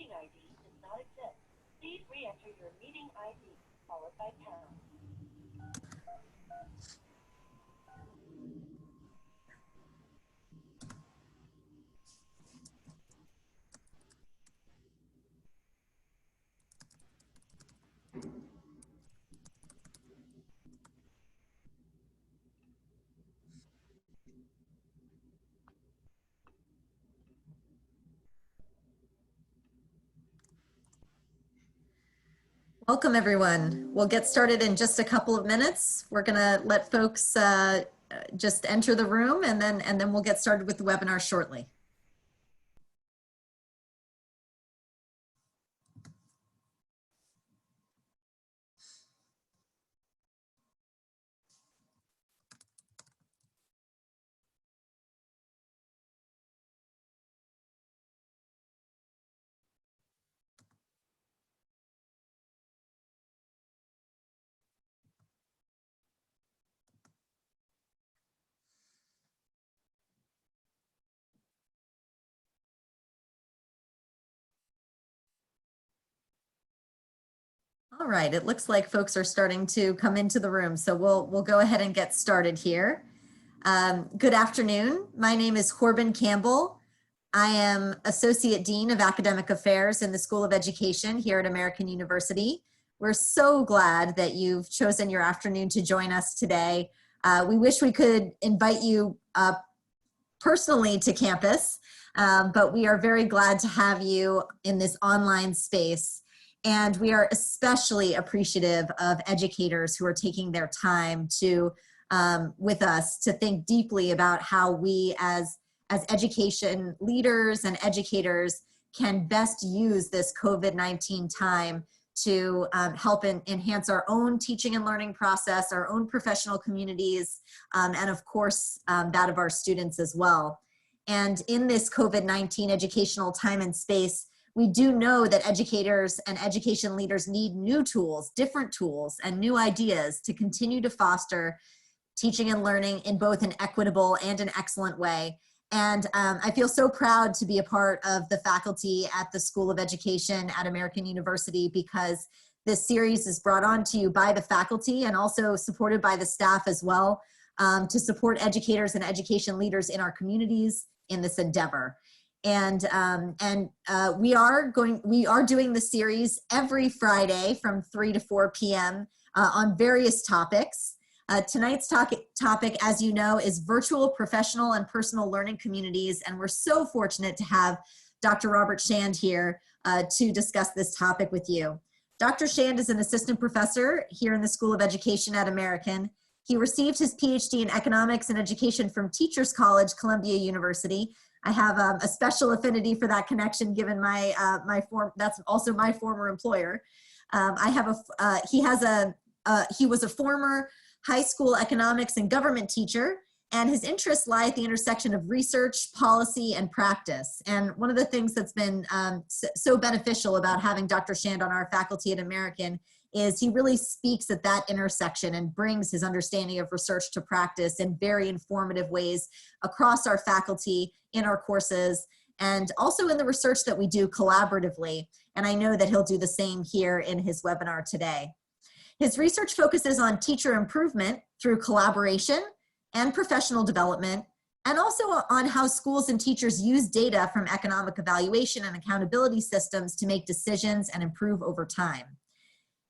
meeting ID does not exist, please re-enter your meeting ID followed by pound. Welcome, everyone. We'll get started in just a couple of minutes. We're going to let folks just enter the room, and then we'll get started with the webinar shortly. All right, it looks like folks are starting to come into the room, so we'll go ahead and get started here. Good afternoon. My name is Corbin Campbell. I am Associate Dean of Academic Affairs in the School of Education here at American University. We're so glad that you've chosen your afternoon to join us today. We wish we could invite you personally to campus, but we are very glad to have you in this online space. And we are especially appreciative of educators who are taking their time to, with us, to think deeply about how we as education leaders and educators can best use this COVID-19 time to help enhance our own teaching and learning process, our own professional communities, and of course, that of our students as well. And in this COVID-19 educational time and space, we do know that educators and education leaders need new tools, different tools, and new ideas to continue to foster teaching and learning in both an equitable and an excellent way. And I feel so proud to be a part of the faculty at the School of Education at American University, because this series is brought on to you by the faculty and also supported by the staff as well, to support educators and education leaders in our communities in this endeavor. And we are doing the series every Friday from 3 to 4 p.m. On various topics. Tonight's topic, as you know, is virtual professional and personal learning communities. And we're so fortunate to have Dr. Robert Shand here to discuss this topic with you. Dr. Shand is an assistant professor here in the School of Education at American. He received his PhD in economics and education from Teachers College, Columbia University. I have a special affinity for that connection, given that's also my former employer. He was a former high school economics and government teacher, and his interests lie at the intersection of research, policy, and practice. And one of the things that's been so beneficial about having Dr. Shand on our faculty at American is he really speaks at that intersection and brings his understanding of research to practice in very informative ways across our faculty, in our courses, and also in the research that we do collaboratively. And I know that he'll do the same here in his webinar today. His research focuses on teacher improvement through collaboration and professional development, and also on how schools and teachers use data from economic evaluation and accountability systems to make decisions and improve over time.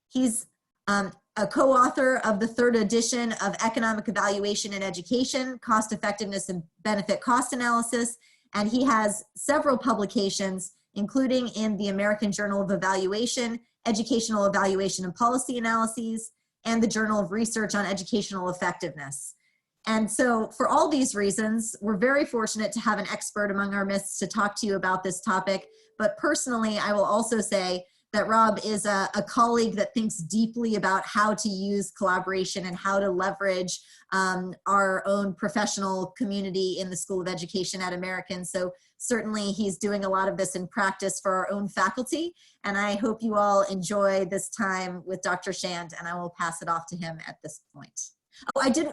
He's a co-author of the 3rd edition of Economic Evaluation in Education, Cost Effectiveness and Benefit Cost Analysis, and he has several publications, including in the American Journal of Evaluation, Educational Evaluation and Policy Analyses, and the Journal of Research on Educational Effectiveness. And so for all these reasons, we're very fortunate to have an expert among our midst to talk to you about this topic. But personally, I will also say that Rob is a colleague that thinks deeply about how to use collaboration and how to leverage our own professional community in the School of Education at American. So certainly he's doing a lot of this in practice for our own faculty. And I hope you all enjoy this time with Dr. Shand, and I will pass it off to him at this point. Oh, I did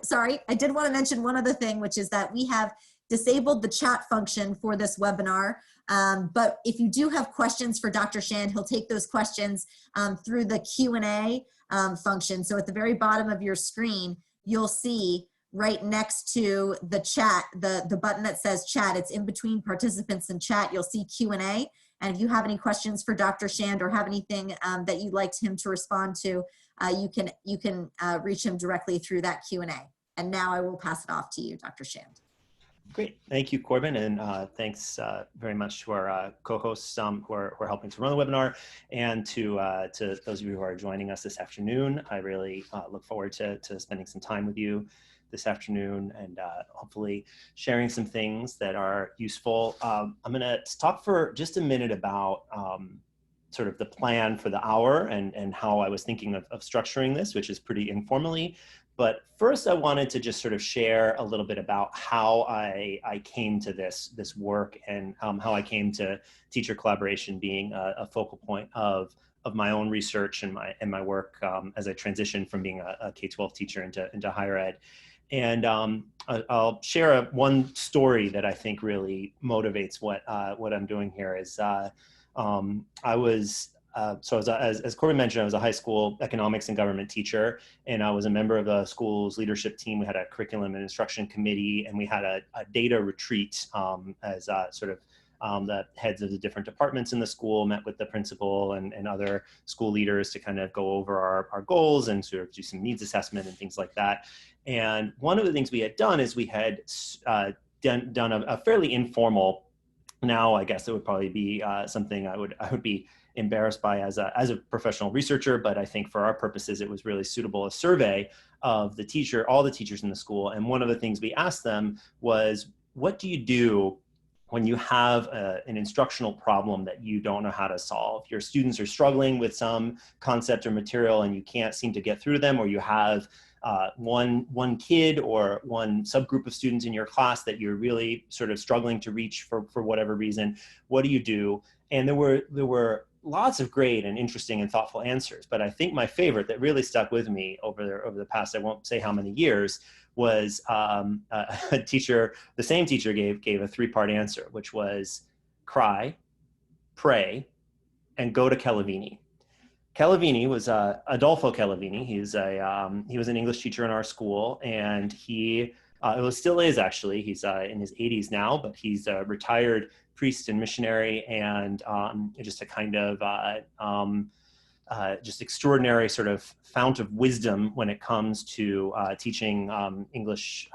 want to mention one other thing, which is that we have disabled the chat function for this webinar. But if you do have questions for Dr. Shand, he'll take those questions through the Q&A function. So at the very bottom of your screen, you'll see right next to the chat, the button that says chat, it's in between participants and chat, you'll see Q&A. And if you have any questions for Dr. Shand or have anything that you'd like him to respond to, you can reach him directly through that Q&A. And now I will pass it off to you, Dr. Shand. Great. Thank you, Corbin. And thanks very much to our co-hosts who are helping to run the webinar, and to those of you who are joining us this afternoon. I really look forward to spending some time with you this afternoon, and hopefully sharing some things that are useful. I'm going to talk for just a minute about sort of the plan for the hour and how I was thinking of structuring this, which is pretty informally. But first, I wanted to just sort of share a little bit about how I came to this work, and how I came to teacher collaboration being a focal point of my own research and my work as I transitioned from being a K-12 teacher into higher ed. And I'll share one story that I think really motivates what I'm doing here. Is I was as Corbin mentioned, I was a high school economics and government teacher, and I was a member of the school's leadership team. We had a curriculum and instruction committee, and we had a data retreat as sort of the heads of the different departments in the school met with the principal and other school leaders to kind of go over our goals and sort of do some needs assessment and things like that. And one of the things we had done is we had done a fairly informal, now I guess it would probably be something I would be embarrassed by as a professional researcher, but I think for our purposes it was really suitable, a survey of all the teachers in the school. And one of the things we asked them was, what do you do when you have an instructional problem that you don't know how to solve? Your students are struggling with some concept or material and you can't seem to get through to them, or you have one kid or one subgroup of students in your class that you're really sort of struggling to reach for whatever reason. What do you do? And there were lots of great and interesting and thoughtful answers, but I think my favorite that really stuck with me over the past, I won't say how many years, was a teacher, the same teacher gave a three-part answer, which was cry, pray, and go to Calavini. Calavini was Adolfo Calavini. He was an English teacher in our school, and he still is actually. He's in his 80s now, but he's a retired priest and missionary, and just a kind of just extraordinary sort of fount of wisdom when it comes to teaching English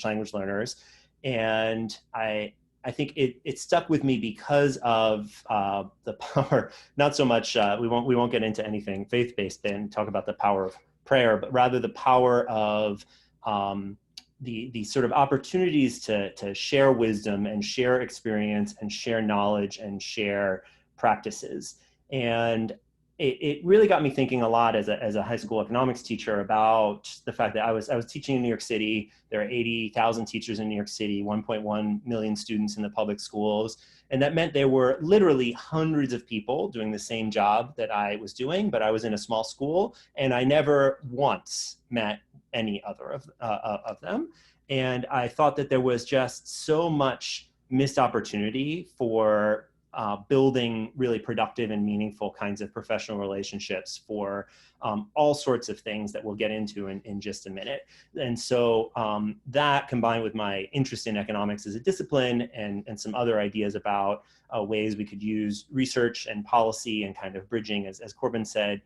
language learners. And I think it stuck with me because of the power, not so much, we won't get into anything faith-based and talk about the power of prayer, but rather the power of the sort of opportunities to share wisdom and share experience and share knowledge and share practices. And it really got me thinking a lot as a high school economics teacher about the fact that I was teaching in New York City. There are 80,000 teachers in New York City, 1.1 million students in the public schools. And that meant there were literally hundreds of people doing the same job that I was doing, but I was in a small school and I never once met any other of them. And I thought that there was just so much missed opportunity for building really productive and meaningful kinds of professional relationships for all sorts of things that we'll get into in just a minute. And so that, combined with my interest in economics as a discipline and some other ideas about ways we could use research and policy and kind of bridging, as Corbin said,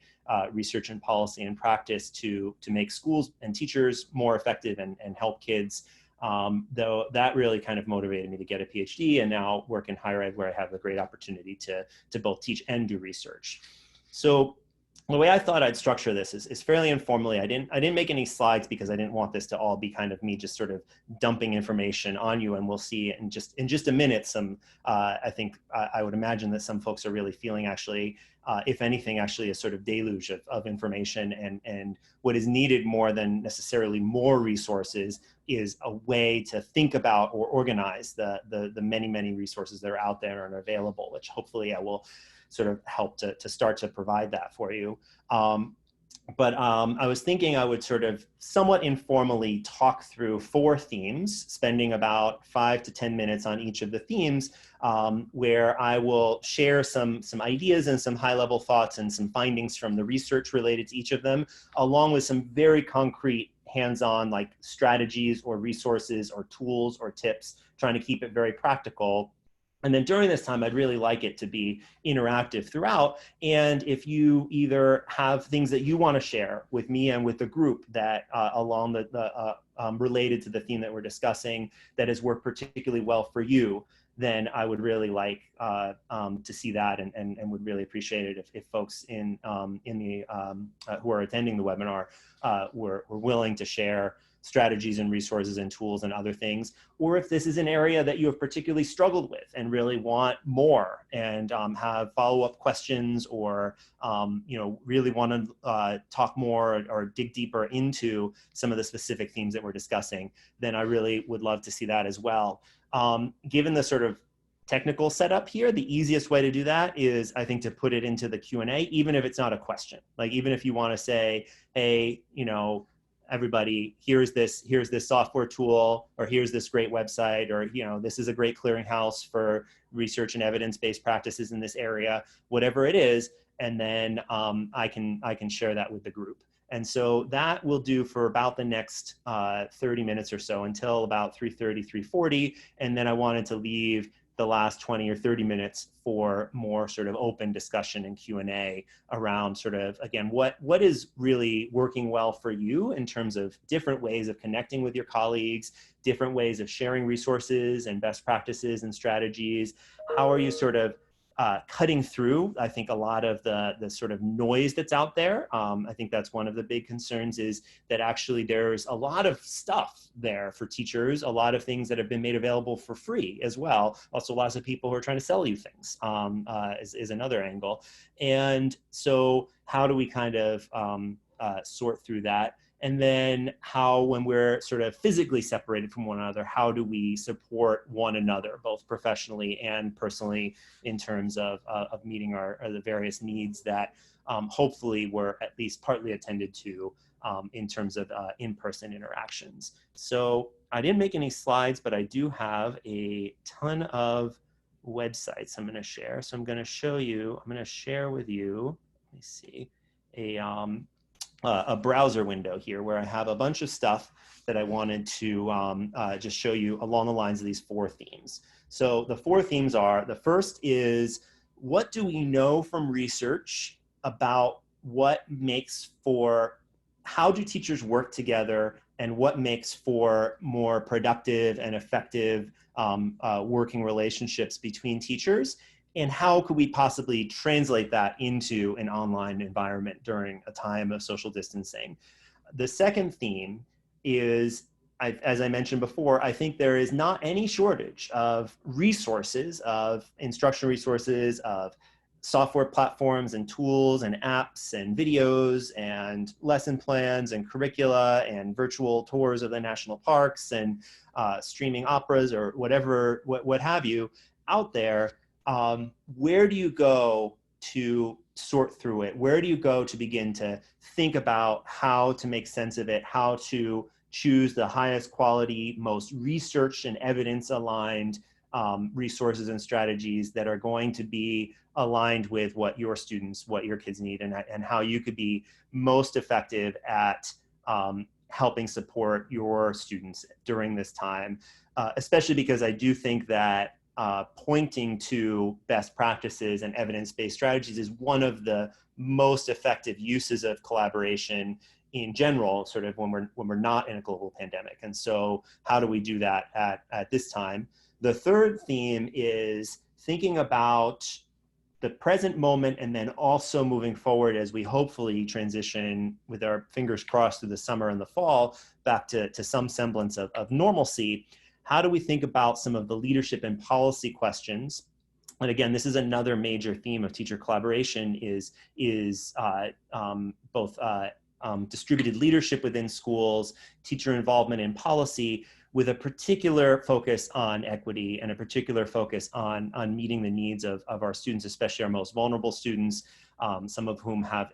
research and policy and practice to make schools and teachers more effective and help kids. Though that really kind of motivated me to get a PhD and now work in higher ed, where I have the great opportunity to both teach and do research. So the way I thought I'd structure this is fairly informally. I didn't make any slides because I didn't want this to all be kind of me just sort of dumping information on you. And we'll see in just a minute some, I think I would imagine that some folks are really feeling actually, if anything, actually a sort of deluge of information, and what is needed more than necessarily more resources is a way to think about or organize the many resources that are out there and are available, which hopefully I will sort of help to start to provide that for you. But I was thinking I would sort of somewhat informally talk through 4 themes, spending about 5 to 10 minutes on each of the themes, where I will share some ideas and some high-level thoughts and some findings from the research related to each of them, along with some very concrete hands-on like strategies or resources or tools or tips, trying to keep it very practical. And then during this time, I'd really like it to be interactive throughout. And if you either have things that you want to share with me and with the group that along related to the theme that we're discussing, that has worked particularly well for you, then I would really like to see that, and would really appreciate it if folks in the who are attending the webinar were willing to share strategies and resources and tools and other things, or if this is an area that you have particularly struggled with and really want more and have follow-up questions, or really want to talk more or dig deeper into some of the specific themes that we're discussing, then I really would love to see that as well. Given the sort of technical setup here, the easiest way to do that is, I think, to put it into the Q&A, even if it's not a question. Like, even if you want to say, hey, everybody, here's this software tool, or here's this great website, or this is a great clearinghouse for research and evidence-based practices in this area, whatever it is, and then I can share that with the group. And so that will do for about the next 30 minutes or so, until about 3:30, 3:40, and then I wanted to leave the last 20 or 30 minutes for more sort of open discussion and Q&A around sort of, again, what is really working well for you in terms of different ways of connecting with your colleagues, different ways of sharing resources and best practices and strategies. How are you sort of cutting through, I think, a lot of the sort of noise that's out there. I think that's one of the big concerns, is that actually there's a lot of stuff there for teachers, a lot of things that have been made available for free as well. Also, lots of people who are trying to sell you things is another angle. And so how do we kind of sort through that? And then how, when we're sort of physically separated from one another, how do we support one another, both professionally and personally, in terms of meeting the various needs that hopefully were at least partly attended to in terms of in-person interactions. So I didn't make any slides, but I do have a ton of websites I'm going to share. So I'm going to show you, I'm going to share with you, let me see, a browser window here where I have a bunch of stuff that I wanted to just show you along the lines of these 4 themes. So the 4 themes are, the first is, what do we know from research about what makes for, how do teachers work together, and what makes for more productive and effective working relationships between teachers? And how could we possibly translate that into an online environment during a time of social distancing? The second theme is, as I mentioned before, I think there is not any shortage of resources, of instructional resources, of software platforms and tools and apps and videos and lesson plans and curricula and virtual tours of the national parks and streaming operas or whatever, what have you, out there. Where do you go to sort through it? Where do you go to begin to think about how to make sense of it, how to choose the highest quality, most research and evidence aligned resources and strategies that are going to be aligned with what your students, what your kids need, and how you could be most effective at helping support your students during this time, especially because I do think that pointing to best practices and evidence-based strategies is one of the most effective uses of collaboration in general, sort of when we're not in a global pandemic. And so how do we do that at this time? The third theme is thinking about the present moment, and then also moving forward as we hopefully transition, with our fingers crossed, through the summer and the fall, back to some semblance of normalcy. How do we think about some of the leadership and policy questions? And again, this is another major theme of teacher collaboration, is both distributed leadership within schools, teacher involvement in policy, with a particular focus on equity and a particular focus on meeting the needs of our students, especially our most vulnerable students, some of whom have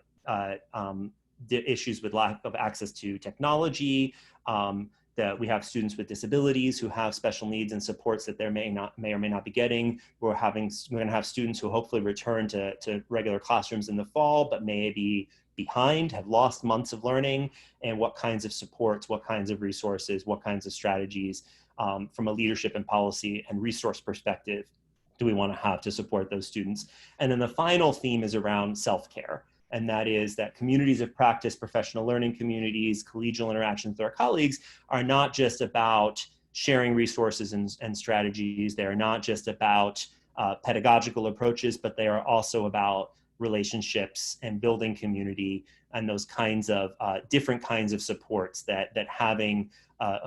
issues with lack of access to technology, that we have students with disabilities who have special needs and supports that they may or may not be getting. We're going to have students who hopefully return to regular classrooms in the fall, but may be behind, have lost months of learning, and what kinds of supports, what kinds of resources, what kinds of strategies from a leadership and policy and resource perspective do we want to have to support those students. And then the final theme is around self-care. And that is that communities of practice, professional learning communities, collegial interactions with our colleagues are not just about sharing resources and strategies. They are not just about pedagogical approaches, but they are also about relationships and building community and those kinds of different kinds of supports that having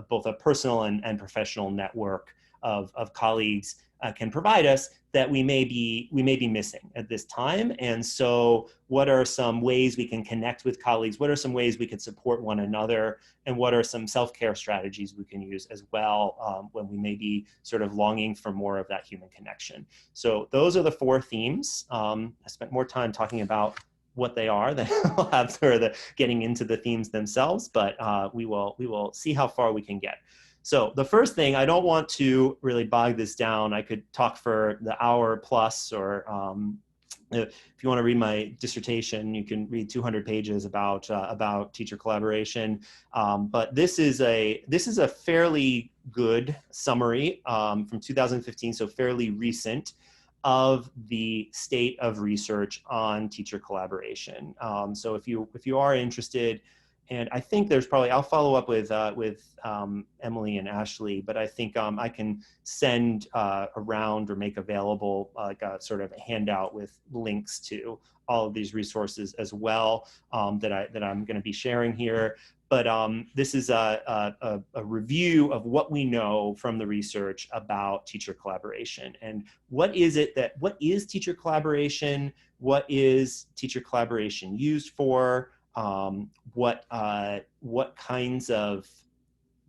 both a personal and professional network of colleagues can provide us that we may be missing at this time. And so what are some ways we can connect with colleagues? What are some ways we could support one another? And what are some self-care strategies we can use as well when we may be sort of longing for more of that human connection? So those are the 4 themes. I spent more time talking about what they are than I'll have sort of getting into the themes themselves, but we will see how far we can get. So the first thing, I don't want to really bog this down. I could talk for the hour plus, or if you want to read my dissertation, you can read 200 pages about teacher collaboration. But this is a fairly good summary from 2015, so fairly recent, of the state of research on teacher collaboration. So if you are interested. And I think there's probably, I'll follow up with Emily and Ashley, but I think I can send around or make available like a sort of handout with links to all of these resources as well that I'm going to be sharing here. But this is a review of what we know from the research about teacher collaboration. And what is teacher collaboration? What is teacher collaboration used for? What are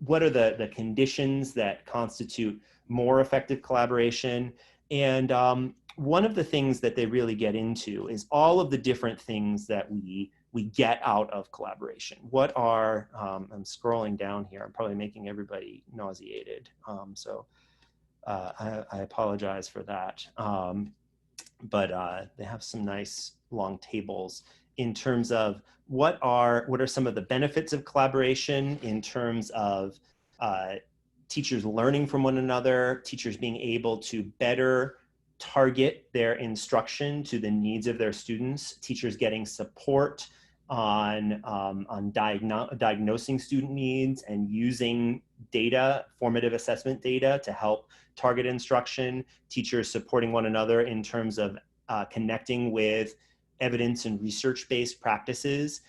the conditions that constitute more effective collaboration? And one of the things that they really get into is all of the different things that we get out of collaboration. What are, I'm scrolling down here, I'm probably making everybody nauseated. So I apologize for that. But they have some nice long tables in terms of what are some of the benefits of collaboration in terms of teachers learning from one another, teachers being able to better target their instruction to the needs of their students, teachers getting support on diagnosing student needs and using data, formative assessment data, to help target instruction, teachers supporting one another in terms of connecting with evidence and research-based practices,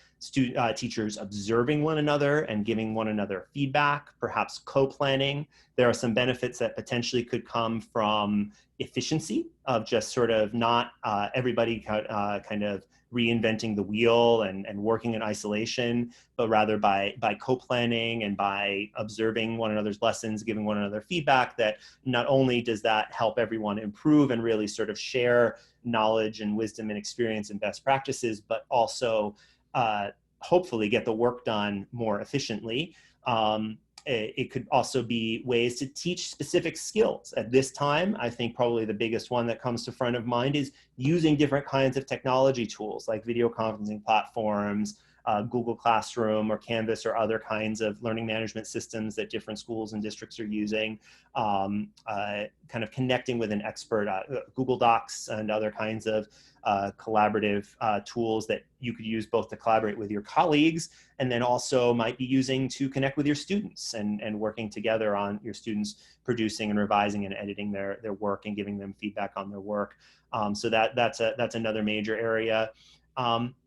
teachers observing one another and giving one another feedback, perhaps co-planning. There are some benefits that potentially could come from efficiency of just sort of not everybody kind of reinventing the wheel and working in isolation, but rather by co-planning and by observing one another's lessons, giving one another feedback, that not only does that help everyone improve and really sort of share knowledge and wisdom and experience and best practices, but also hopefully get the work done more efficiently. It could also be ways to teach specific skills. At this time, I think probably the biggest one that comes to front of mind is using different kinds of technology tools like video conferencing platforms, Google Classroom or Canvas or other kinds of learning management systems that different schools and districts are using, kind of connecting with an expert, Google Docs and other kinds of collaborative tools that you could use both to collaborate with your colleagues and then also might be using to connect with your students and working together on your students producing and revising and editing their work and giving them feedback on their work. So that's another major area.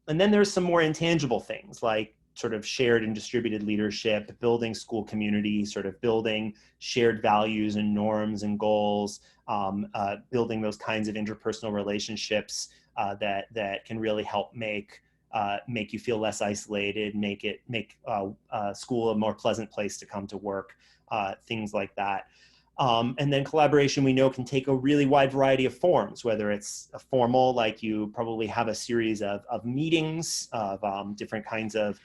And then there's some more intangible things like sort of shared and distributed leadership, building school community, sort of building shared values and norms and goals, building those kinds of interpersonal relationships that can really help make you feel less isolated, make school a more pleasant place to come to work, things like that. And then collaboration, we know, can take a really wide variety of forms, whether it's a formal, like you probably have a series of meetings, of different kinds of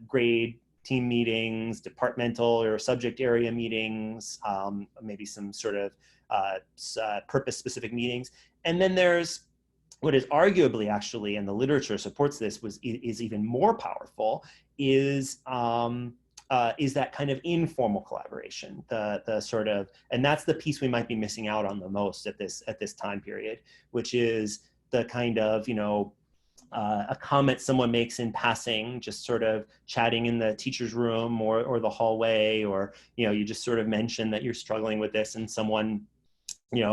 grade team meetings, departmental or subject area meetings, maybe some sort of purpose-specific meetings. And then there's what is arguably, actually, and the literature supports this, is even more powerful, is that kind of informal collaboration, the sort of, and that's the piece we might be missing out on the most at this time period, which is the kind of, a comment someone makes in passing, just sort of chatting in the teacher's room or the hallway, or, you just sort of mention that you're struggling with this, and someone,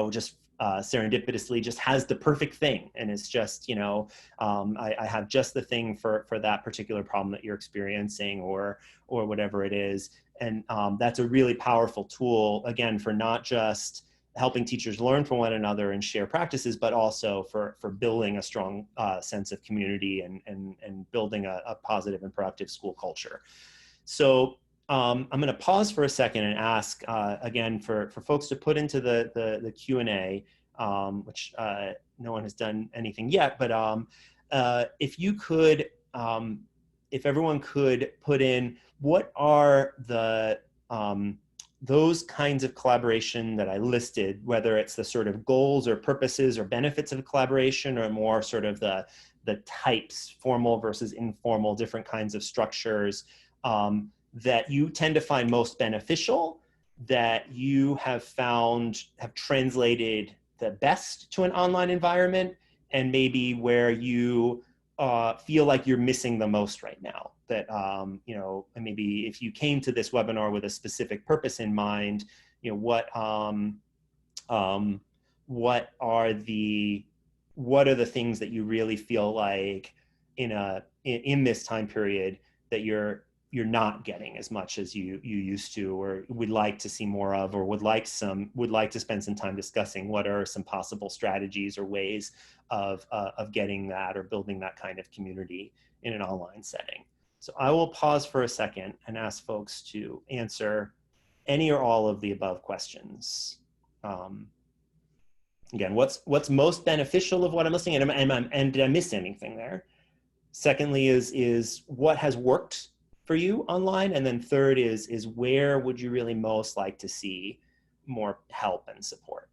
just serendipitously just has the perfect thing. And it's just, I have just the thing for that particular problem that you're experiencing, or whatever it is. And that's a really powerful tool, again, for not just helping teachers learn from one another and share practices, but also for building a strong sense of community and building a positive and productive school culture. So I'm going to pause for a second and ask again for folks to put into the Q&A, which no one has done anything yet, but if you could, if everyone could put in, what are the those kinds of collaboration that I listed, whether it's the sort of goals or purposes or benefits of collaboration, or more sort of the types, formal versus informal, different kinds of structures, that you tend to find most beneficial, that you have found have translated the best to an online environment, and maybe where you feel like you're missing the most right now. That, and maybe if you came to this webinar with a specific purpose in mind, what are the things that you really feel like in this time period that you're not getting as much as you used to, or would like to see more of, or would like to spend some time discussing? What are some possible strategies or ways of getting that or building that kind of community in an online setting? So I will pause for a second and ask folks to answer any or all of the above questions. Again, what's most beneficial of what I'm listening, and did I miss anything there? Secondly is what has worked for you online, and then third is where would you really most like to see more help and support?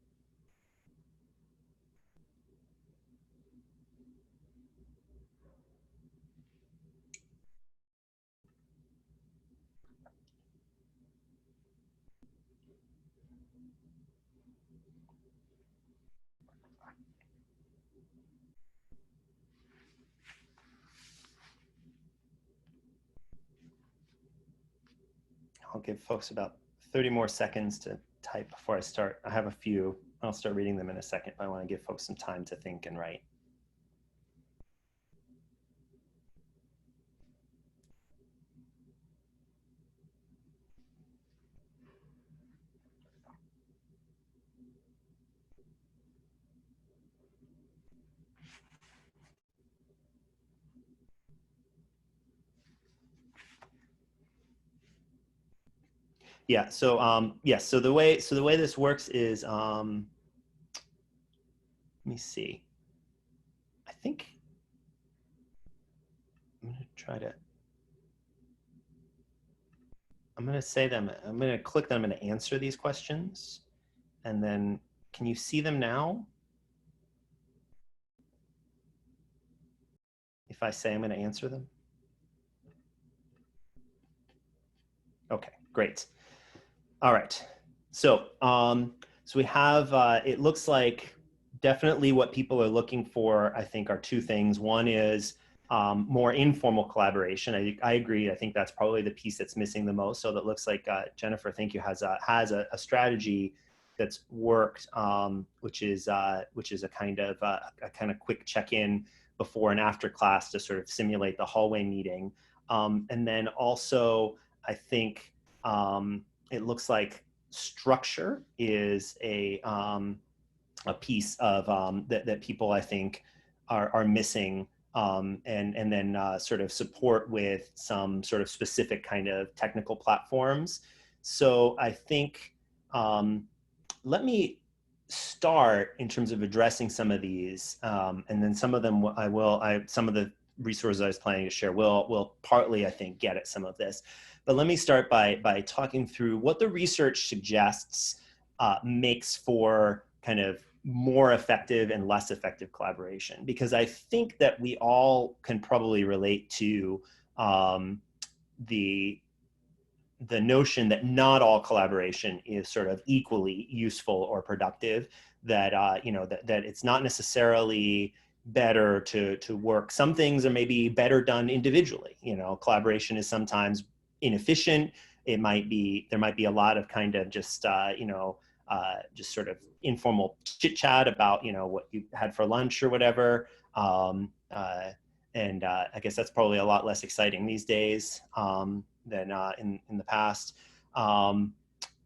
I'll give folks about 30 more seconds to type before I start. I have a few. I'll start reading them in a second, but I want to give folks some time to think and write. Yeah. So yes. So the way this works is let me see. I think I'm gonna try to. I'm gonna say them. I'm gonna click them. I'm gonna answer these questions, and then can you see them now? If I say I'm gonna answer them. Okay. Great. All right. So so we have. It looks like definitely what people are looking for, I think, are two things. One is more informal collaboration. I agree. I think that's probably the piece that's missing the most. So that looks like Jennifer, thank you, has a strategy that's worked, which is a kind of quick check-in before and after class to sort of simulate the hallway meeting. And then also, I think it looks like structure is a piece of that people, I think, are missing, and then sort of support with some sort of specific kind of technical platforms. So I think let me start in terms of addressing some of these, and then some of them some of the resources I was planning to share will partly, I think, get at some of this. But let me start by talking through what the research suggests makes for kind of more effective and less effective collaboration, because I think that we all can probably relate to the notion that not all collaboration is sort of equally useful or productive, that that it's not necessarily better to work. Some things are maybe better done individually. Collaboration is sometimes inefficient. There might be a lot of kind of just just sort of informal chit chat about what you had for lunch or whatever. And I guess that's probably a lot less exciting these days than in the past. And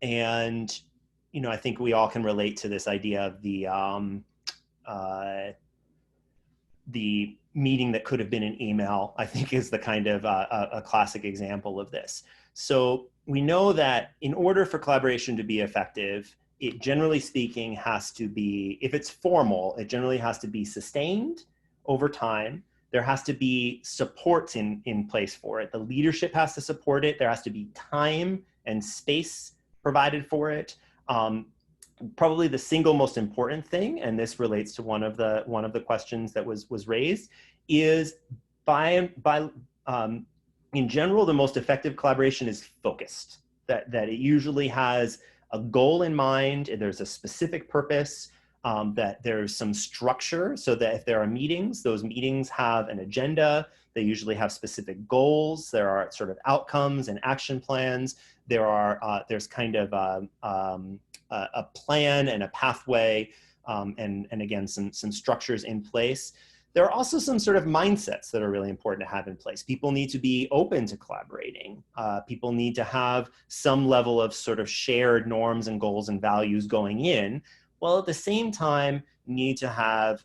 I think we all can relate to this idea of the meeting that could have been an email, I think, is the kind of a classic example of this. So we know that in order for collaboration to be effective, it generally speaking has to be, if it's formal, it generally has to be sustained over time. There has to be supports in place for it. The leadership has to support it. There has to be time and space provided for it. Probably the single most important thing, and this relates to one of the questions that was raised, is in general, the most effective collaboration is focused. That it usually has a goal in mind. There's a specific purpose. That there's some structure, so that if there are meetings, those meetings have an agenda. They usually have specific goals. There are sort of outcomes and action plans. There's kind of a plan and a pathway, and again, some structures in place. There are also some sort of mindsets that are really important to have in place. People need to be open to collaborating. People need to have some level of sort of shared norms and goals and values going in, while at the same time need to have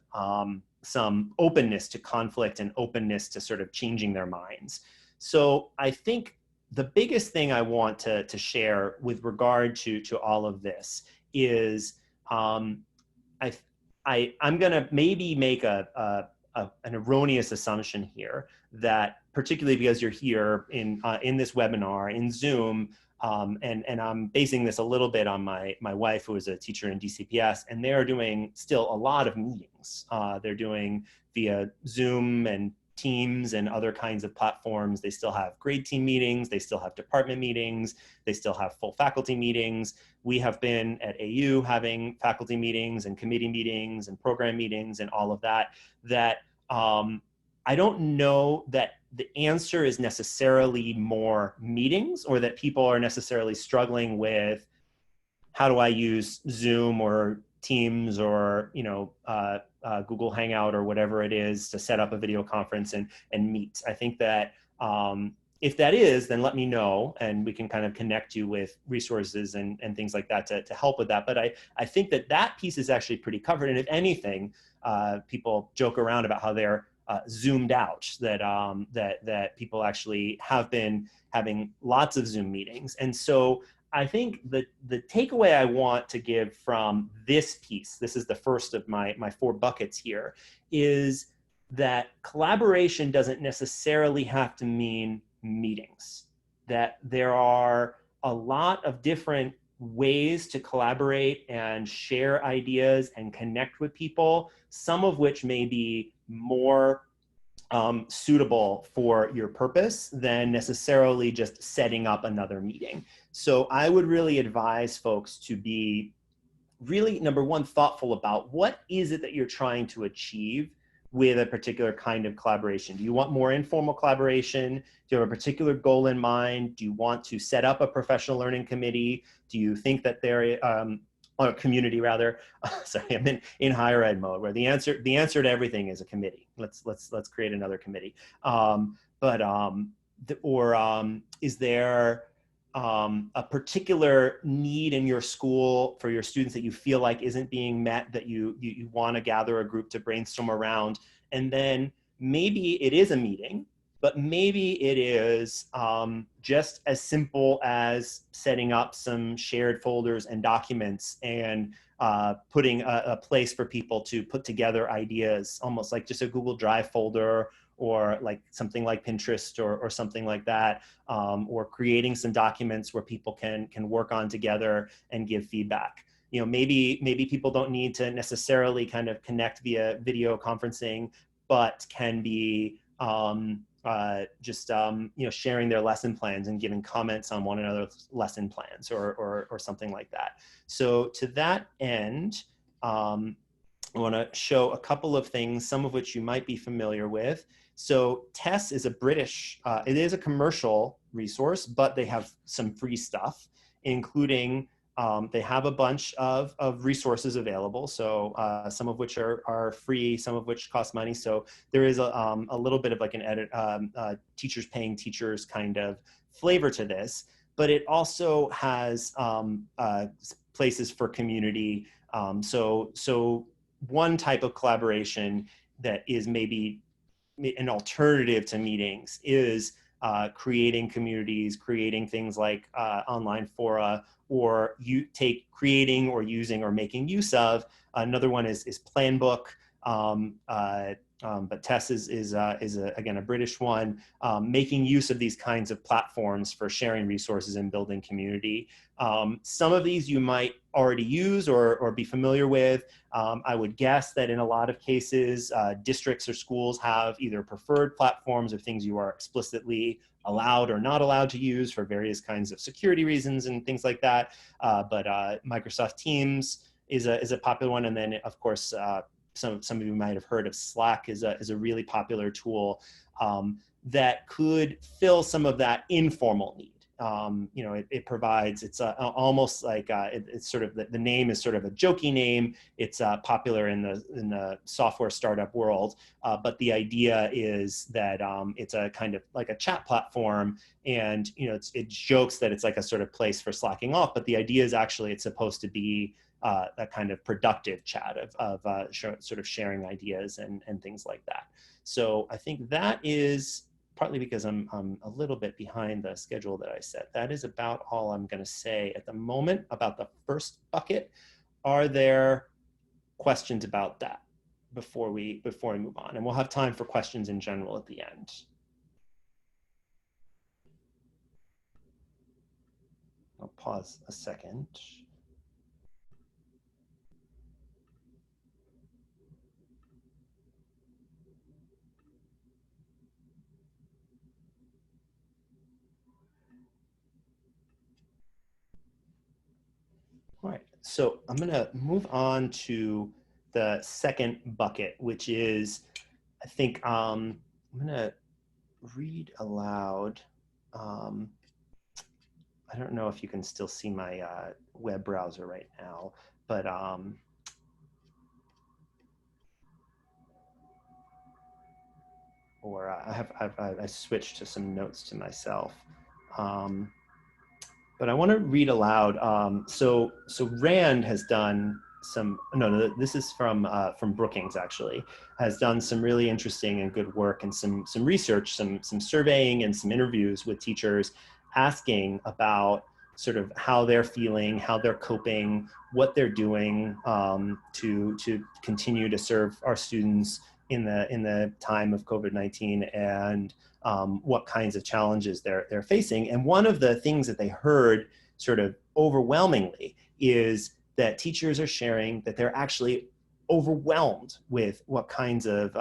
some openness to conflict and openness to sort of changing their minds. So I think the biggest thing I want to share with regard to all of this is I'm going to maybe make an erroneous assumption here, that particularly because you're here in this webinar in Zoom, and I'm basing this a little bit on my wife, who is a teacher in DCPS, and they are doing still a lot of meetings. They're doing via Zoom and Teams and other kinds of platforms. They still have grade team meetings. They still have department meetings. They still have full faculty meetings. We have been at AU having faculty meetings and committee meetings and program meetings and all of that. I don't know that the answer is necessarily more meetings, or that people are necessarily struggling with, how do I use Zoom or Teams or Google Hangout or whatever it is to set up a video conference and meet. I think that if that is, then let me know, and we can kind of connect you with resources and things like that to help with that. But I think that piece is actually pretty covered. And if anything, people joke around about how they're zoomed out, that people actually have been having lots of Zoom meetings. And so I think the takeaway I want to give from this piece, this is the first of my 4 buckets here, is that collaboration doesn't necessarily have to mean meetings. That there are a lot of different ways to collaborate and share ideas and connect with people, some of which may be more suitable for your purpose than necessarily just setting up another meeting. So I would really advise folks to be really, number one, thoughtful about what is it that you're trying to achieve with a particular kind of collaboration. Do you want more informal collaboration? Do you have a particular goal in mind? Do you want to set up a professional learning committee? Do you think that there, or community rather, sorry, I'm in higher ed mode, where the answer to everything is a committee. Let's create another committee. Is there a particular need in your school for your students that you feel like isn't being met, that you want to gather a group to brainstorm around? And then maybe it is a meeting, but maybe it is just as simple as setting up some shared folders and documents and putting a place for people to put together ideas, almost like just a Google Drive folder, or like something like Pinterest or something like that, or creating some documents where people can work on together and give feedback. You know, maybe people don't need to necessarily kind of connect via video conferencing, but can be you know, sharing their lesson plans and giving comments on one another's lesson plans or something like that. So to that end, I want to show a couple of things, some of which you might be familiar with. So TESS is a British, it is a commercial resource, but they have some free stuff, including they have a bunch of resources available. So some of which are free, some of which cost money. So there is a little bit of like an teachers paying teachers kind of flavor to this, but it also has places for community. So one type of collaboration that is maybe an alternative to meetings is creating communities, creating things like online fora, or you take creating or using or making use of. Another one is Planbook, but TESS is again a British one, making use of these kinds of platforms for sharing resources and building community. Some of these you might already use or be familiar with. I would guess that in a lot of cases, districts or schools have either preferred platforms or things you are explicitly allowed or not allowed to use for various kinds of security reasons and things like that. But Microsoft Teams is a popular one, and then of course some of you might have heard of Slack is a really popular tool that could fill some of that informal need. You know, it provides, it's almost like it's sort of the name is sort of a jokey name. It's popular in the software startup world, but the idea is that it's a kind of like a chat platform, and you know, it jokes that it's like a sort of place for slacking off, but the idea is actually it's supposed to be a kind of productive chat of sort of sharing ideas and things like that. So I think that is, partly because I'm a little bit behind the schedule that I set, that is about all I'm going to say at the moment about the first bucket. Are there questions about that before we move on? And we'll have time for questions in general at the end. I'll pause a second. All right, so I'm going to move on to the second bucket, which is, I think I'm going to read aloud. I don't know if you can still see my web browser right now, but or I switched to some notes to myself. But I want to read aloud. So Rand has done some, no, this is from Brookings actually, has done some really interesting and good work and some research, some surveying and some interviews with teachers asking about sort of how they're feeling, how they're coping, what they're doing to continue to serve our students in the time of COVID-19, and what kinds of challenges they're facing. And one of the things that they heard sort of overwhelmingly is that teachers are sharing that they're actually overwhelmed with what kinds of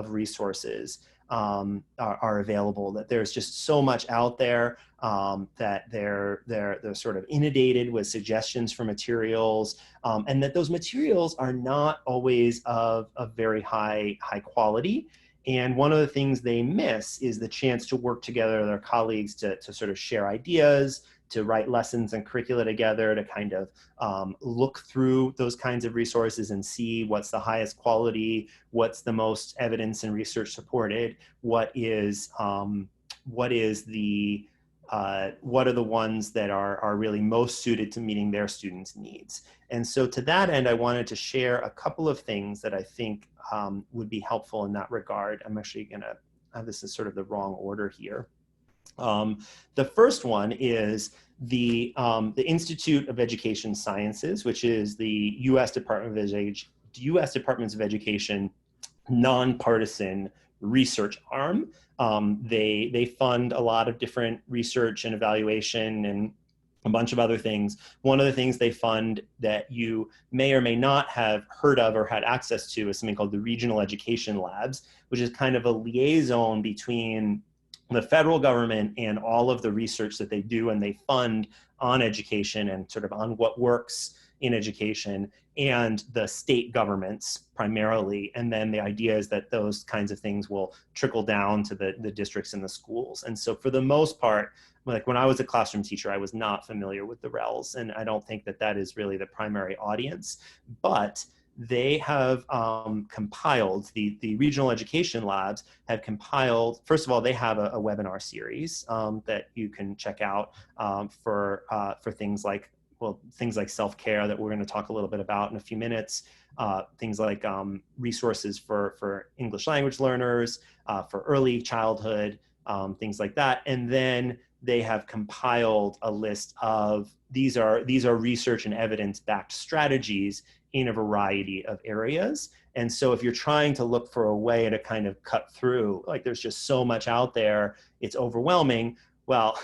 resources are available, that there's just so much out there, that they're sort of inundated with suggestions for materials, and that those materials are not always of very high quality. And one of the things they miss is the chance to work together with their colleagues to sort of share ideas, to write lessons and curricula together, to kind of look through those kinds of resources and see what's the highest quality, what's the most evidence and research supported, what are the ones that are really most suited to meeting their students' needs. And so to that end, I wanted to share a couple of things that I think would be helpful in that regard. I'm actually going to this is sort of the wrong order here. The first one is the Institute of Education Sciences, which is the U.S. Departments of Education nonpartisan research arm. They fund a lot of different research and evaluation and a bunch of other things. One of the things they fund that you may or may not have heard of or had access to is something called the Regional Education Labs, which is kind of a liaison between the federal government and all of the research that they do and they fund on education and sort of on what works in education, and the state governments primarily. And then the idea is that those kinds of things will trickle down to the districts and the schools. And so for the most part, like when I was a classroom teacher, I was not familiar with the RELs, and I don't think that that is really the primary audience, but they have compiled, the Regional Education Labs have compiled, first of all, they have a webinar series that you can check out for things like, things like self-care that we're going to talk a little bit about in a few minutes, things like resources for English language learners, for early childhood, things like that. And then they have compiled a list of, these are research and evidence-backed strategies in a variety of areas. And so if you're trying to look for a way to kind of cut through, like there's just so much out there, it's overwhelming. Well,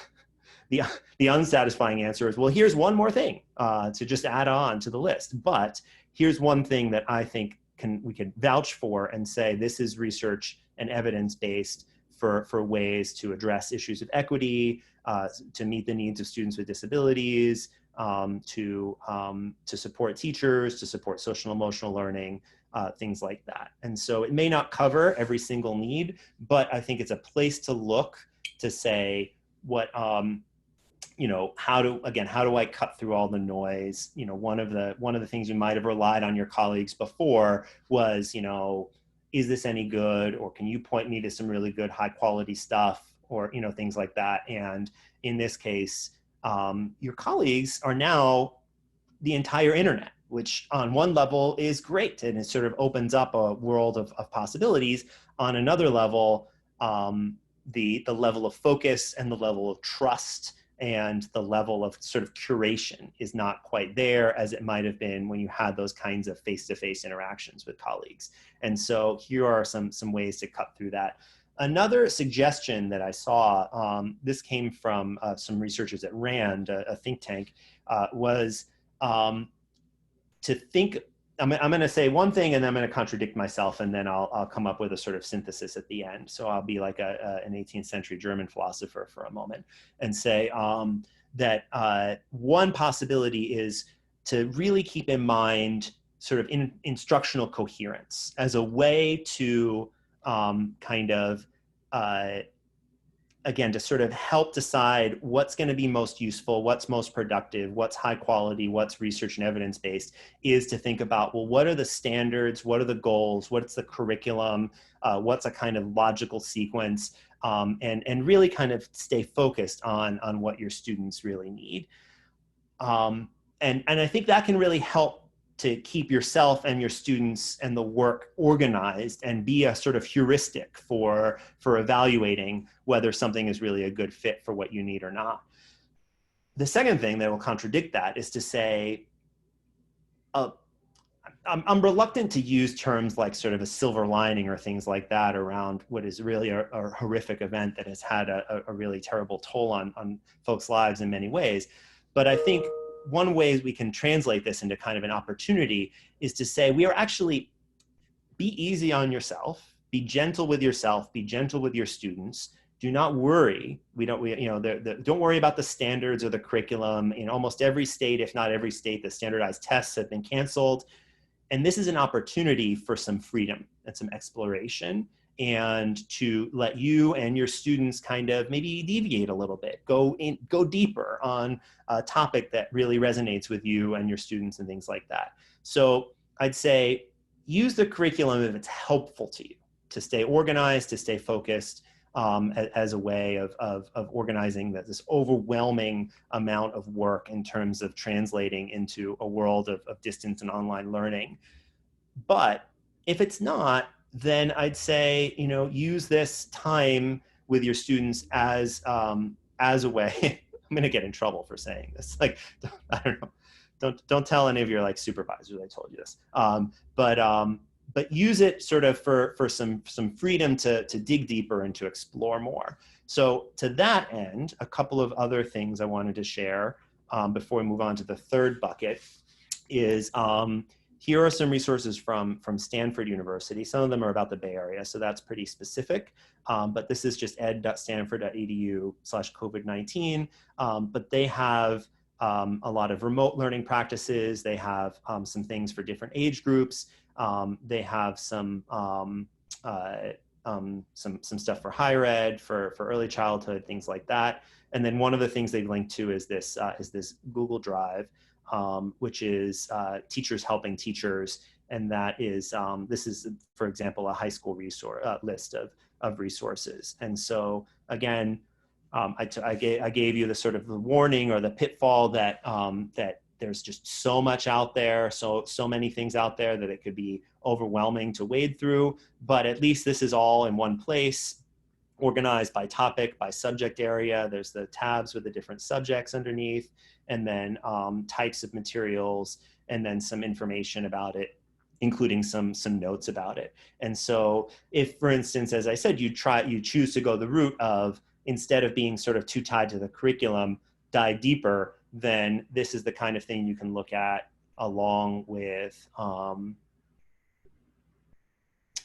the unsatisfying answer is, well, here's one more thing to just add on to the list. But here's one thing that I think we could vouch for and say this is research and evidence-based for ways to address issues of equity, to meet the needs of students with disabilities, to support teachers, to support social and emotional learning, things like that. And so it may not cover every single need, but I think it's a place to look to say what, you know, how do I cut through all the noise? You know, one of the things you might have relied on your colleagues before was, you know, is this any good? Or can you point me to some really good high quality stuff, or, you know, things like that. And in this case, your colleagues are now the entire internet, which on one level is great. And it sort of opens up a world of possibilities. On another level, the level of focus and the level of trust and the level of sort of curation is not quite there as it might have been when you had those kinds of face-to-face interactions with colleagues. And so here are some ways to cut through that. Another suggestion that I saw, this came from some researchers at RAND, a think tank, was to think, I'm going to say one thing and then I'm going to contradict myself, and then I'll come up with a sort of synthesis at the end. So I'll be like an 18th century German philosopher for a moment and say that one possibility is to really keep in mind sort of instructional coherence as a way to kind of, again, to sort of help decide what's going to be most useful, what's most productive, what's high quality, what's research and evidence-based, is to think about, well, what are the standards, what are the goals, what's the curriculum, what's a kind of logical sequence, and really kind of stay focused on what your students really need. And I think that can really help to keep yourself and your students and the work organized and be a sort of heuristic for evaluating whether something is really a good fit for what you need or not. The second thing that will contradict that is to say, I'm reluctant to use terms like sort of a silver lining or things like that around what is really a horrific event that has had a really terrible toll on folks' lives in many ways. But I think one way we can translate this into kind of an opportunity is to say, we are actually, be easy on yourself, be gentle with yourself, be gentle with your students. Do not worry. Don't worry about the standards or the curriculum. In almost every state, if not every state, the standardized tests have been canceled. And this is an opportunity for some freedom and some exploration, and to let you and your students kind of maybe deviate a little bit, go deeper on a topic that really resonates with you and your students and things like that. So I'd say use the curriculum if it's helpful to you, to stay organized, to stay focused, as a way of organizing this overwhelming amount of work in terms of translating into a world of distance and online learning. But if it's not, then I'd say, use this time with your students as a way. I'm gonna get in trouble for saying this. Like, I don't know. Don't tell any of your like supervisors I told you this. But use it sort of for some freedom to dig deeper and to explore more. So to that end, a couple of other things I wanted to share before we move on to the third bucket is here are some resources from Stanford University. Some of them are about the Bay Area, so that's pretty specific. But this is just ed.stanford.edu/COVID-19. But they have a lot of remote learning practices. They have some things for different age groups. They have some stuff for higher ed, for early childhood, things like that. And then one of the things they've linked to is this Google Drive, which is teachers helping teachers. And that is, this is, for example, a high school resource list of resources. And so again, I gave you the sort of the warning or the pitfall that that there's just so much out there, so many things out there that it could be overwhelming to wade through. But at least this is all in one place, organized by topic, by subject area. There's the tabs with the different subjects underneath, and then types of materials, and then some information about it, including some notes about it. And so if, for instance, as I said, you choose to go the route of, instead of being sort of too tied to the curriculum, dive deeper, then this is the kind of thing you can look at along with,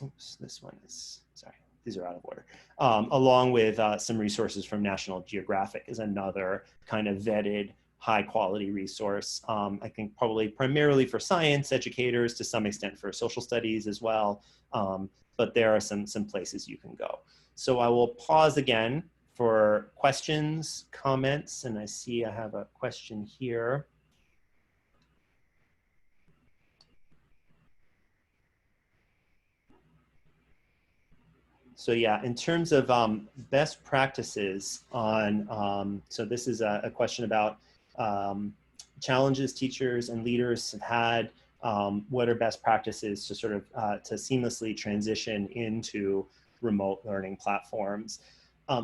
oops, this one is, sorry, these are out of order. Along with some resources from National Geographic is another kind of vetted, high quality resource. I think probably primarily for science educators, to some extent for social studies as well. But there are some places you can go. So I will pause again for questions, comments, and I see I have a question here. So yeah, in terms of best practices on, so this is a question about challenges teachers and leaders have had. What are best practices to sort of to seamlessly transition into remote learning platforms?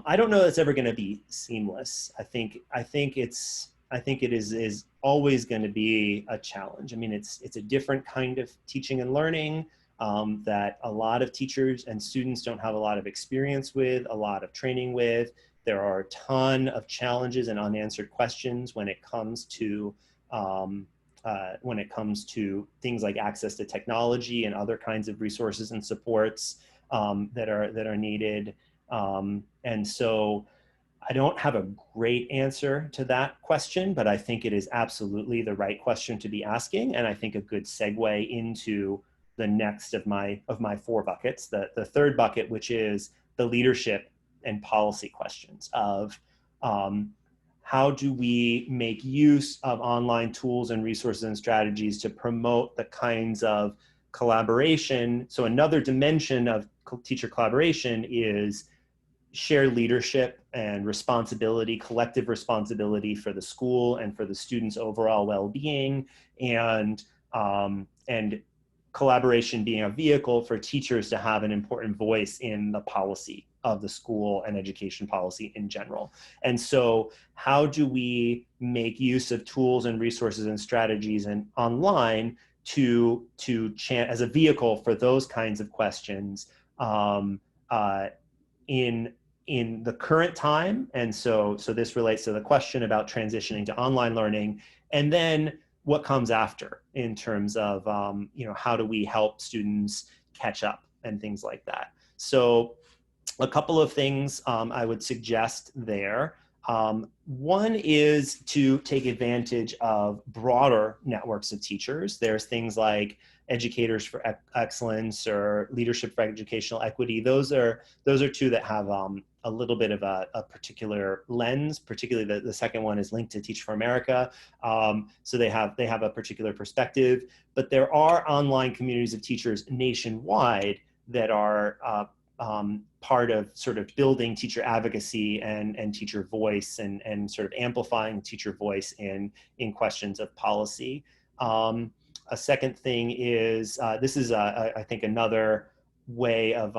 I don't know it's ever going to be seamless. I think it is always going to be a challenge. I mean, it's a different kind of teaching and learning that a lot of teachers and students don't have a lot of experience with, a lot of training with. There are a ton of challenges and unanswered questions when it comes to things like access to technology and other kinds of resources and supports that are needed. And so I don't have a great answer to that question, but I think it is absolutely the right question to be asking. And I think a good segue into the next of my four buckets, the third bucket, which is the leadership and policy questions of how do we make use of online tools and resources and strategies to promote the kinds of collaboration. So another dimension of teacher collaboration is shared leadership and responsibility, collective responsibility for the school and for the students' overall well-being, and collaboration being a vehicle for teachers to have an important voice in the policy of the school and education policy in general. And so how do we make use of tools and resources and strategies and online as a vehicle for those kinds of questions in the current time? And so this relates to the question about transitioning to online learning, and then what comes after in terms of how do we help students catch up and things like that. So a couple of things I would suggest there. One is to take advantage of broader networks of teachers. There's things like Educators for Excellence or Leadership for Educational Equity. Those are two that have a little bit of a particular lens. Particularly the second one is linked to Teach for America. So they have a particular perspective. But there are online communities of teachers nationwide that are part of sort of building teacher advocacy and teacher voice and sort of amplifying teacher voice in questions of policy. A second thing is, this is, I think, another way of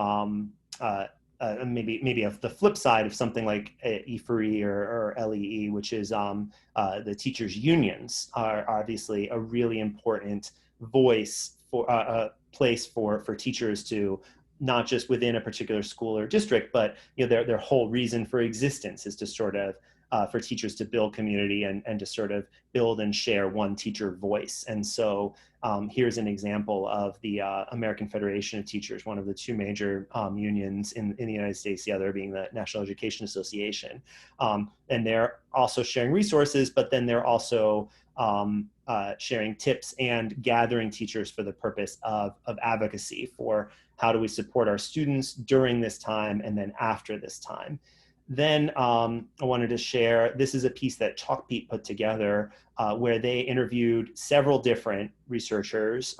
maybe of the flip side of something like E4E or LEE, which is the teachers' unions are obviously a really important voice for a place for teachers to, not just within a particular school or district, but their whole reason for existence is to sort of for teachers to build community and to sort of build and share one teacher voice. And so here's an example of the American Federation of Teachers, one of the two major unions in the United States, the other being the National Education Association. And they're also sharing resources, but then they're also sharing tips and gathering teachers for the purpose of advocacy for how do we support our students during this time and then after this time. Then I wanted to share, this is a piece that Chalkbeat put together where they interviewed several different researchers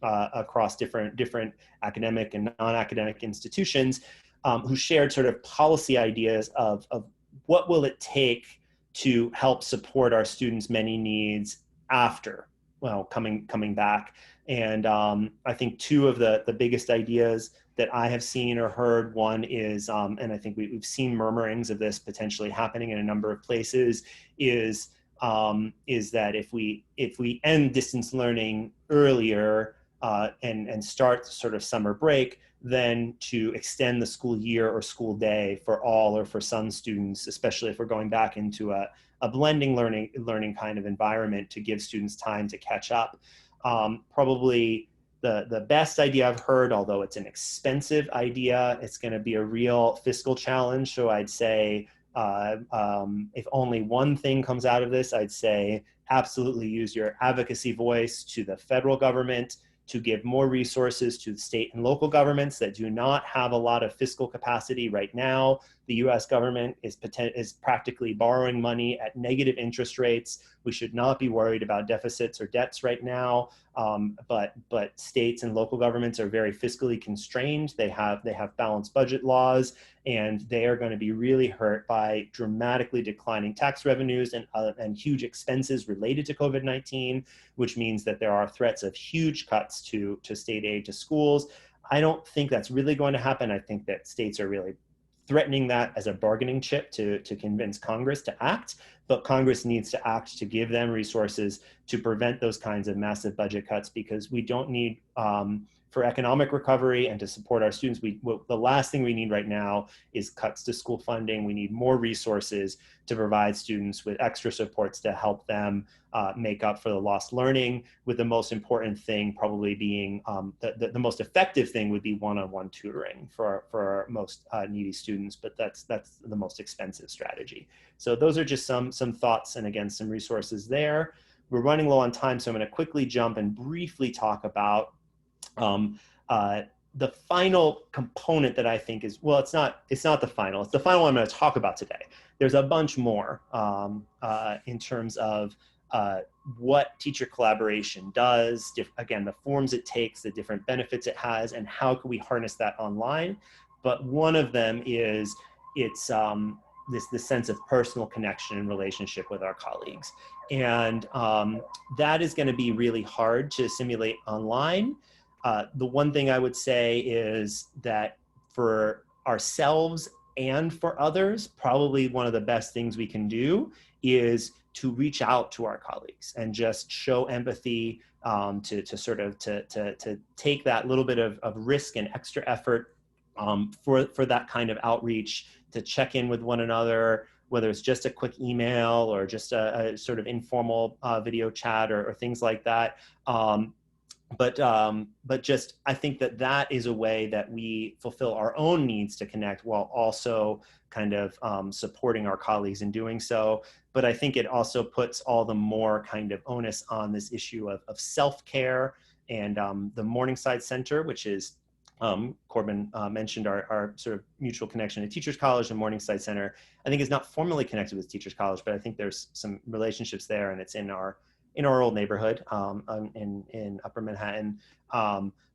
across different academic and non-academic institutions who shared sort of policy ideas of what will it take to help support our students' many needs after, well, coming back. And I think two of the biggest ideas that I have seen or heard, one is, and I think we've seen murmurings of this potentially happening in a number of places, is that if we end distance learning earlier and start sort of summer break, then to extend the school year or school day for all or for some students, especially if we're going back into a blending learning kind of environment, to give students time to catch up. Probably the best idea I've heard, although it's an expensive idea, it's going to be a real fiscal challenge. So I'd say if only one thing comes out of this, I'd say absolutely use your advocacy voice to the federal government to give more resources to the state and local governments that do not have a lot of fiscal capacity right now. The US government is practically borrowing money at negative interest rates. We should not be worried about deficits or debts right now, but states and local governments are very fiscally constrained. They have balanced budget laws, and they are going to be really hurt by dramatically declining tax revenues and huge expenses related to COVID-19, which means that there are threats of huge cuts to state aid to schools. I don't think that's really going to happen. I think that states are really threatening that as a bargaining chip to convince Congress to act, but Congress needs to act to give them resources to prevent those kinds of massive budget cuts, because we don't need, for economic recovery and to support our students, the last thing we need right now is cuts to school funding. We need more resources to provide students with extra supports to help them make up for the lost learning, with the most important thing probably being, the most effective thing would be one-on-one tutoring for our most needy students, but that's the most expensive strategy. So those are just some thoughts, and again, some resources there. We're running low on time, so I'm going to quickly jump and briefly talk about the final component that I think is, well, it's not the final, it's the final one I'm going to talk about today. There's a bunch more in terms of what teacher collaboration does, again, the forms it takes, the different benefits it has, and how can we harness that online. But one of them is it's this sense of personal connection and relationship with our colleagues. And that is going to be really hard to simulate online. The one thing I would say is that for ourselves and for others, probably one of the best things we can do is to reach out to our colleagues and just show empathy, to take that little bit of risk and extra effort for that kind of outreach, to check in with one another, whether it's just a quick email or just a sort of informal video chat or things like that. But just, I think that is a way that we fulfill our own needs to connect while also kind of supporting our colleagues in doing so. But I think it also puts all the more kind of onus on this issue of self-care, and the Morningside Center, which is, Corbin mentioned our sort of mutual connection to Teachers College. And Morningside Center, I think, is not formally connected with Teachers College, but I think there's some relationships there, and it's in our old neighborhood in Upper Manhattan.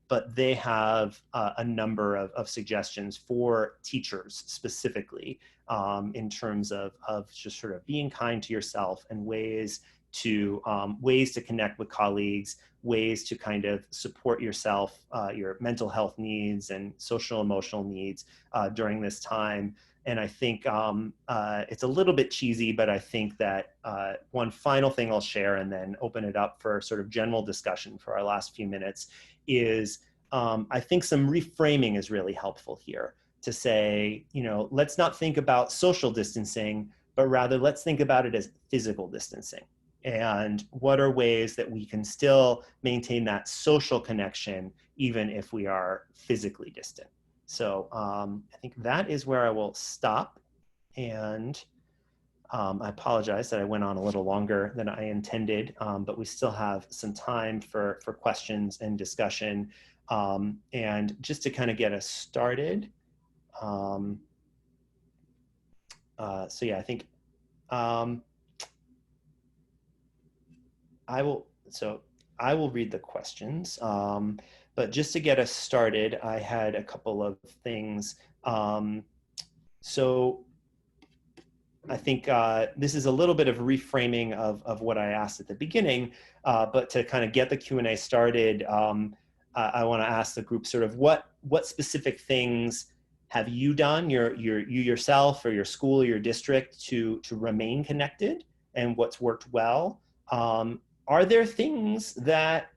But they have a number of suggestions for teachers specifically in terms of just sort of being kind to yourself and ways to ways to connect with colleagues, ways to kind of support yourself, your mental health needs and social emotional needs during this time. And I think it's a little bit cheesy, but I think that one final thing I'll share and then open it up for sort of general discussion for our last few minutes is I think some reframing is really helpful here to say, let's not think about social distancing, but rather let's think about it as physical distancing. And what are ways that we can still maintain that social connection, even if we are physically distant? So I think that is where I will stop. And I apologize that I went on a little longer than I intended, but we still have some time for questions and discussion. And just to kind of get us started. So yeah, I think I will read the questions, but just to get us started, I had a couple of things. So I think this is a little bit of reframing of what I asked at the beginning, but to kind of get the Q&A started, I want to ask the group sort of what specific things have you done, you yourself or your school or your district to remain connected, and what's worked well? Are there things that,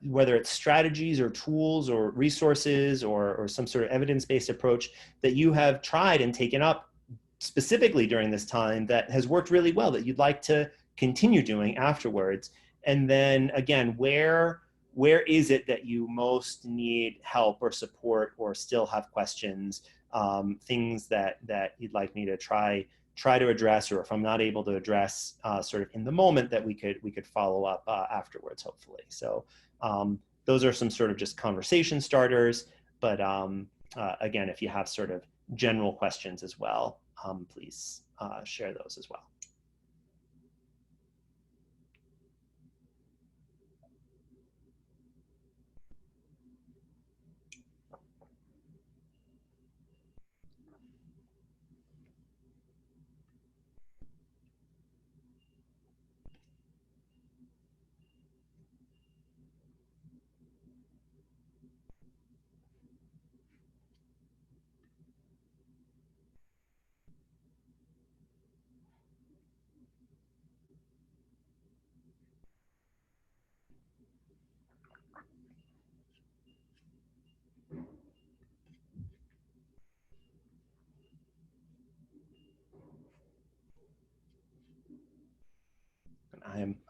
whether it's strategies or tools or resources or some sort of evidence-based approach that you have tried and taken up specifically during this time that has worked really well that you'd like to continue doing afterwards? And then again, where is it that you most need help or support or still have questions, things that you'd like me to try to address, or if I'm not able to address sort of in the moment, that we could follow up afterwards, hopefully. So those are some sort of just conversation starters, but again, if you have sort of general questions as well, please share those as well.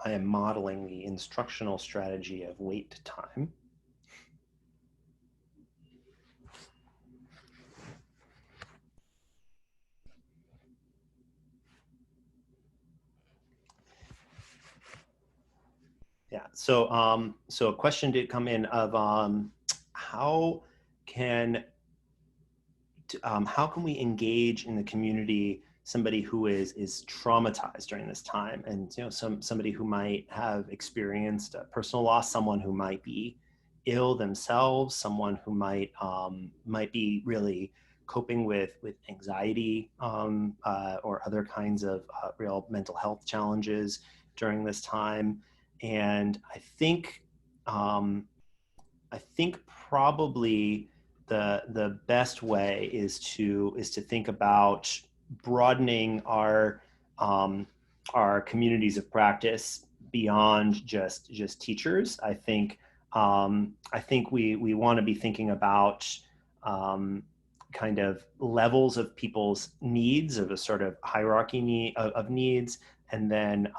I am modeling the instructional strategy of wait time. Yeah, so so a question did come in of how can we engage in the community somebody who is traumatized during this time, and somebody who might have experienced a personal loss, someone who might be ill themselves, someone who might be really coping with anxiety or other kinds of real mental health challenges during this time. And I think probably the best way is to think about broadening our communities of practice beyond just teachers. I think we want to be thinking about kind of levels of people's needs, of a sort of hierarchy of needs, and then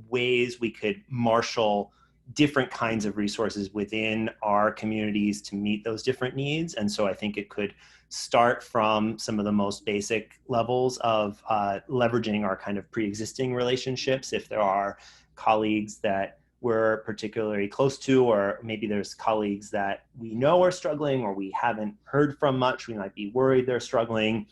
ways we could marshal different kinds of resources within our communities to meet those different needs. And so I think it could start from some of the most basic levels of leveraging our kind of pre-existing relationships. If there are colleagues that we're particularly close to, or maybe there's colleagues that we know are struggling or we haven't heard from much, we might be worried they're struggling.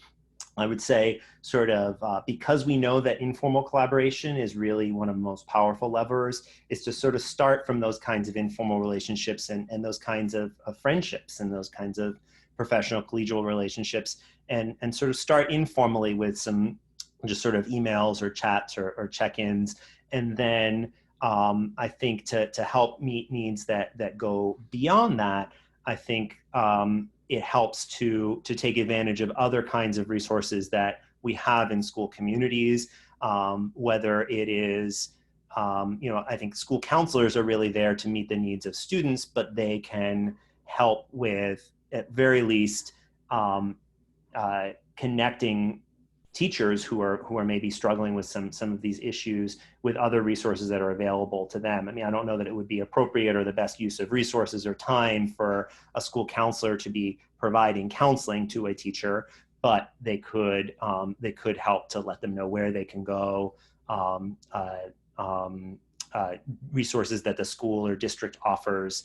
I would say sort of because we know that informal collaboration is really one of the most powerful levers, is to sort of start from those kinds of informal relationships and those kinds of friendships and those kinds of professional collegial relationships, and sort of start informally with some just sort of emails or chats or check-ins. And then I think to help meet needs that go beyond that, I think it helps to take advantage of other kinds of resources that we have in school communities, whether it is, I think school counselors are really there to meet the needs of students, but they can help with, at very least, connecting teachers who are maybe struggling with some of these issues with other resources that are available to them. I mean, I don't know that it would be appropriate or the best use of resources or time for a school counselor to be providing counseling to a teacher, but they could help to let them know where they can go, resources that the school or district offers,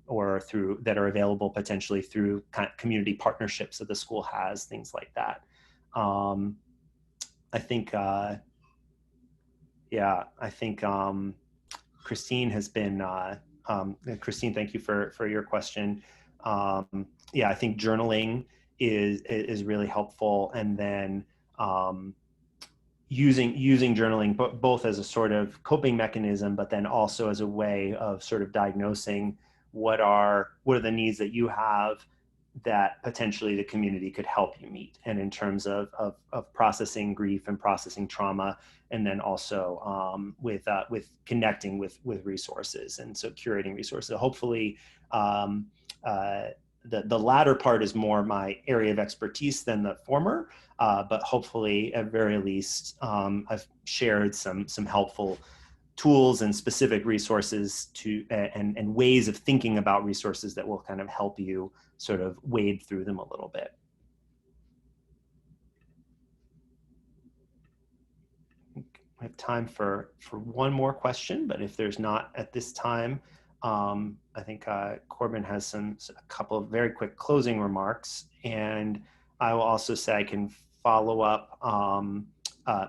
or through that are available potentially through kind of community partnerships that the school has, things like that. I think, Christine has been, Christine, thank you for your question. I think journaling is really helpful. And then using journaling both as a sort of coping mechanism, but then also as a way of sort of diagnosing what are the needs that you have that potentially the community could help you meet, and in terms of processing grief and processing trauma, and then also with connecting with resources, and so curating resources. So hopefully the latter part is more my area of expertise than the former, but hopefully at very least I've shared some helpful tools and specific resources to and ways of thinking about resources that will kind of help you sort of wade through them a little bit. I have time for one more question, but if there's not at this time, I think Corbin has a couple of very quick closing remarks, and I will also say I can follow up.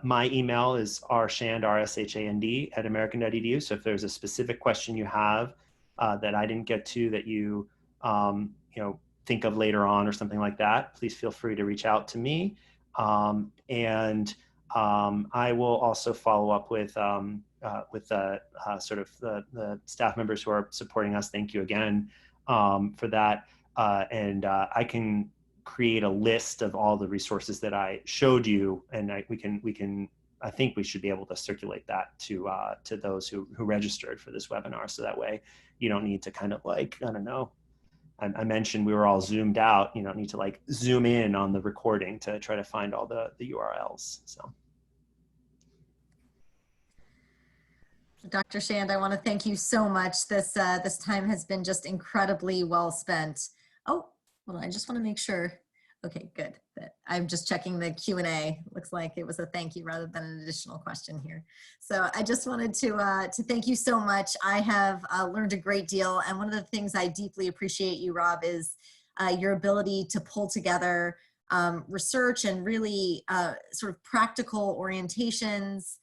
My email is rshand, R-S-H-A-N-D, @american.edu. So if there's a specific question you have that I didn't get to that you think of later on or something like that, please feel free to reach out to me. And I will also follow up with sort of the staff members who are supporting us. Thank you again for that. And I can create a list of all the resources that I showed you, and I think we should be able to circulate that to those who registered for this webinar. So that way you don't need to kind of like, I don't know, I mentioned we were all zoomed out. You don't need to like zoom in on the recording to try to find all the URLs. So. Dr. Shand, I want to thank you so much. This time has been just incredibly well spent. Oh, hold on, I just want to make sure. Okay, good. I'm just checking the Q&A. Looks like it was a thank you rather than an additional question here. So I just wanted to thank you so much. I have learned a great deal, and one of the things I deeply appreciate you, Rob, is your ability to pull together research and really sort of practical orientations,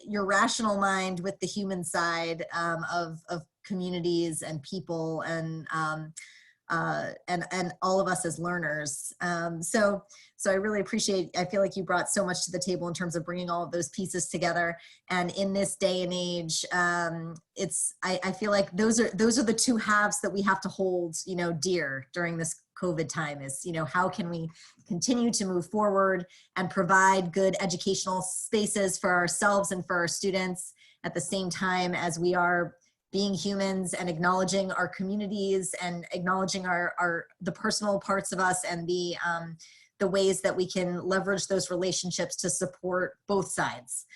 your rational mind with the human side of communities and people, and all of us as learners. So I really appreciate, I feel like you brought so much to the table in terms of bringing all of those pieces together. And in this day and age, I feel like those are the two halves that we have to hold, dear during this COVID time, is, how can we continue to move forward and provide good educational spaces for ourselves and for our students at the same time as we are being humans and acknowledging our communities and acknowledging the personal parts of us and the ways that we can leverage those relationships to support both sides.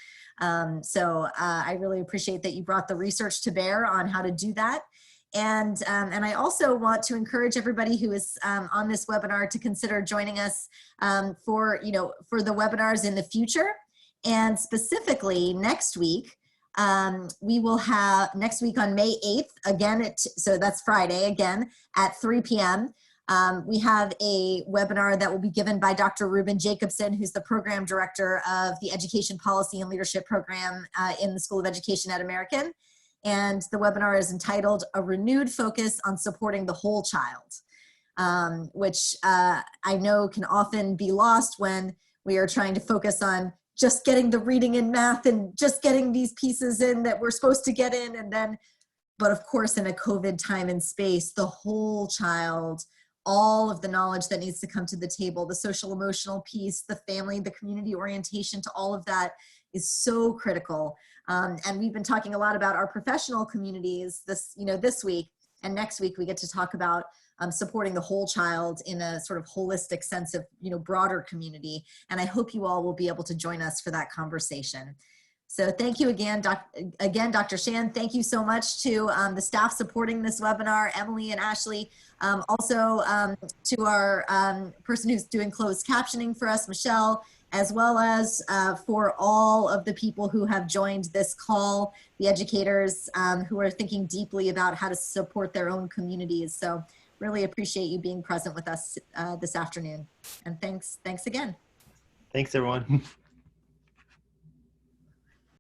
So I really appreciate that you brought the research to bear on how to do that. And I also want to encourage everybody who is on this webinar to consider joining us for the webinars in the future. And specifically next week, we will have next week on May 8th, again, so that's Friday, again, at 3 p.m. We have a webinar that will be given by Dr. Ruben Jacobson, who's the program director of the Education Policy and Leadership Program in the School of Education at American. And the webinar is entitled "A Renewed Focus on Supporting the Whole Child," which I know can often be lost when we are trying to focus on just getting the reading and math and just getting these pieces in that we're supposed to get in. And then, but of course, in a COVID time and space, the whole child, all of the knowledge that needs to come to the table, the social emotional piece, the family, the community orientation to all of that is so critical. And we've been talking a lot about our professional communities this week, and next week we get to talk about supporting the whole child in a sort of holistic sense of, broader community. And I hope you all will be able to join us for that conversation. So thank you again, Dr. Shan. Thank you so much to the staff supporting this webinar, Emily and Ashley. Also to our person who's doing closed captioning for us, Michelle, as well as for all of the people who have joined this call, the educators who are thinking deeply about how to support their own communities. So really appreciate you being present with us this afternoon. And thanks again. Thanks, everyone.